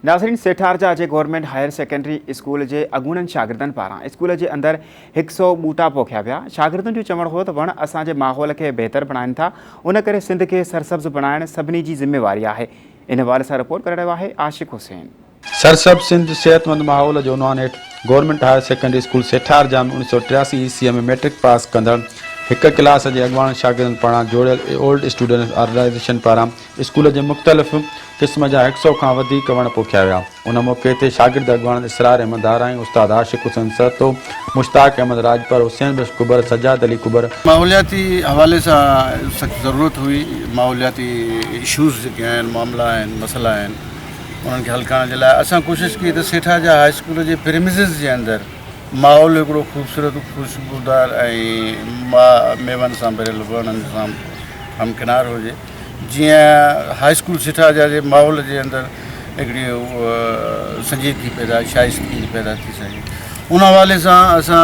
नाज़रीन सेठारजा जे government higher secondary school के अगूणनि शागिर्दनि पारां स्कूल के अंदर 100 बूटा पोखिया विया। शागिर्दनि जो चवणु हो त वण असांजे माहौल के बेहतर बणाइनि था, उन करे सिंध के सरसब्ज़ बणाइण सभिनी जी ज़िम्मेवारी आहे। इन हवाले से रिपोर्ट करे रहियो आहे आशिक़ हुसैन। सरसब्ज़ सिंध सेहतमंद माहौल जो उनवान हेठि गवर्नमेंट हायर सेकेंडरी स्कूल सेठारजा में 1983 ईस्वीअ में मैट्रिक पास कंदड़ एक क्लास के अगवान शागिर्दनि पारां जोड़ियल ओल्ड स्टूडेंट ऑर्गेनाइजेशन पारां स्कूल के मुख़्तलिफ़ क़िस्म जा 100 खां वधीक वण पोखिया विया। उन मौक़े ते शागिर्द अगवान इसरार अहमद दाराई, उस्ताद आशिक़ हुसैन सरतो, मुश्ताक अहमद राजपर, हुसैन बख्श कुबर, सज्जाद अली कुबर। माहौलियाती हवाले से सख्त ज़रूरत हुई। माहौलियाती इशूज़ जेके आहिनि, मामला आहिनि, मसला आहिनि, उन्हनि खे हल करण जे लाइ असां कोशिशि कई त सेठारजा हाई स्कूल जे प्रीमिसिस जे अंदरि माहौल हिकिड़ो ख़ूबसूरत, खुशबूदार ऐं मेवनि सां भरियल वणनि सां हमकिनार हुजे। जीअं हाई स्कूल सेठारजा जे माहौल जे अंदरि हिकिड़ी संजीदगी पैदा, शाइस्तगी पैदा थी सघे। उन हवाले सां असां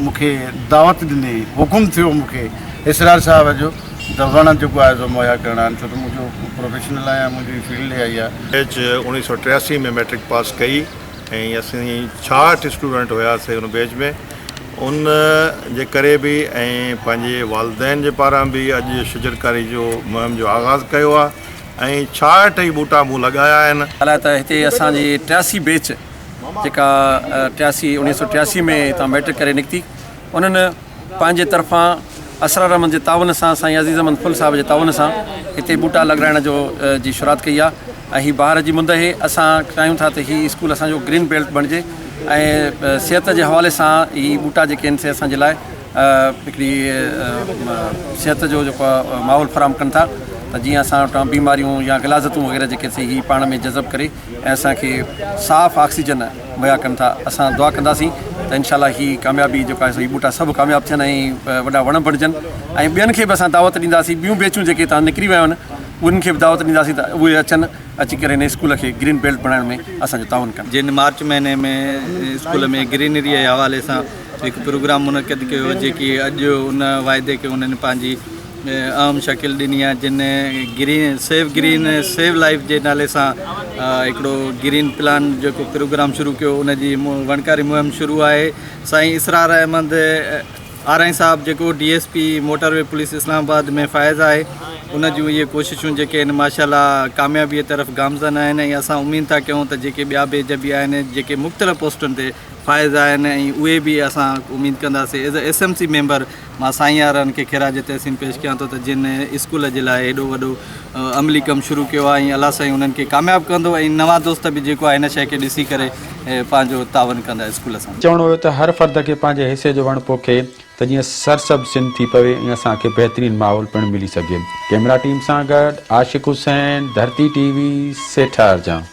मूंखे दावत ॾिनी, हुकुम थियो मूंखे इसरार साहब जो त वण जेको आहे सो मुहैया करणा आहिनि, छो त मुंहिंजो प्रोफेशनल आहियां, मुंहिंजी फील्ड आई आहे। 1983 में मैट्रिक पास कई ऐं असीं 66 स्टूडेंट हुआसीं उन बैच में। उन जे करे बि ऐं पंहिंजे वालिदैन जे पारां बि अॼु शजरकारी जो मुहिम जो आगाज़ कयो आहे ऐं 66 बूटा मूं लॻाया आहिनि। हालां त हिते असांजी 83 बैच जेका 1983 में हितां मैट्रिक करे निकिती, उन्हनि पंहिंजे तरफ़ां असरार अहमद जे ताउन सां, साईं अज़ीज़ अहमद फुल साहब जे ताउन सां हिते बूटा लॻाइण जो जी शुरूआत कई आहे। ऐं हीअ ॿार जी मुंद हे असां चाहियूं था त हीअ स्कूल असांजो ग्रीन बेल्ट बणिजे ऐं सिहत जे हवाले सां हीअ बूटा जेके आहिनि से असांजे लाइ हिकिड़ी सिहत जो जेको माहौल फ़राहम कनि था, त जीअं असां वटां बीमारियूं या ग़िलाज़तूं वग़ैरह जेके हीअ पाण में जज़ब करे ऐं असांखे साफ़ ऑक्सीजन मुहैया कनि था। असां दुआ कंदासीं त इनशाला हीअ कामयाबी जेका आहे हीअ बूटा सभु कामयाबु थियनि ऐं वॾा वण बणिजनि। ऐं ॿियनि खे बि असां दावत ॾींदासीं, ॿियूं बैचूं जेके हितां निकिरी वियूं आहिनि उन्हनि खे बि दावत ॾींदासीं त उहे अचनि, अची करे हिन स्कूल खे ग्रीन बेल्ट बणाइण में असांजो ताउन कनि। जिन मार्च महीने में स्कूल में ग्रीनरी जे हवाले सां हिकु प्रोग्राम मुनक़िद कयो हो, जेकी अॼु उन वाइदे खे उन्हनि पंहिंजी अहम शकिल ॾिनी आहे, जिन ग्रीन सेव लाइफ जे नाले सां हिकिड़ो ग्रीन प्लान जेको प्रोग्राम शुरू कयो, उनजी वणकारी मुहिम शुरू आहे। साईं इसरार अहमद आरआई साहब जेको DSP मोटरवे पुलिस इस्लामाबाद में फ़ाइज़ आहे, उन जूं इहे कोशिशूं जेके आहिनि माशाल्लाह कामयाबीअ तरफ़ गामज़न आहिनि। ऐं असां उमेद था कयूं त जेके ॿिया बेज बि आहिनि जेके मुख़्तलिफ़ पोस्टुनि ते फ़ाइज़ आहिनि ऐं उहे बि असां उमेद कंदासीं। एज़ अ SMC मेंबर मां साईं यारनि खे ख़िराज तहसीन पेश कयां थो त जिन स्कूल जे लाइ हेॾो वॾो अमली कमु शुरू कयो आहे, ऐं अलाह साईं उन्हनि खे कामयाबु कंदो ऐं नवां दोस्त बि जेको आहे हिन शइ खे ॾिसी करे पंहिंजो तावन कंदा स्कूल सां। चवणो हुयो त हर फ़र्द खे पंहिंजे हिसे जो वण पोखे त जीअं सरसब्ज़ सिंध थी पवे ऐं असांखे बहितरीनु माहौल पिणु मिली सघे। कैमरा टीम सां गॾु आशिक़ हुसैन, धरती TV, सेठारजा।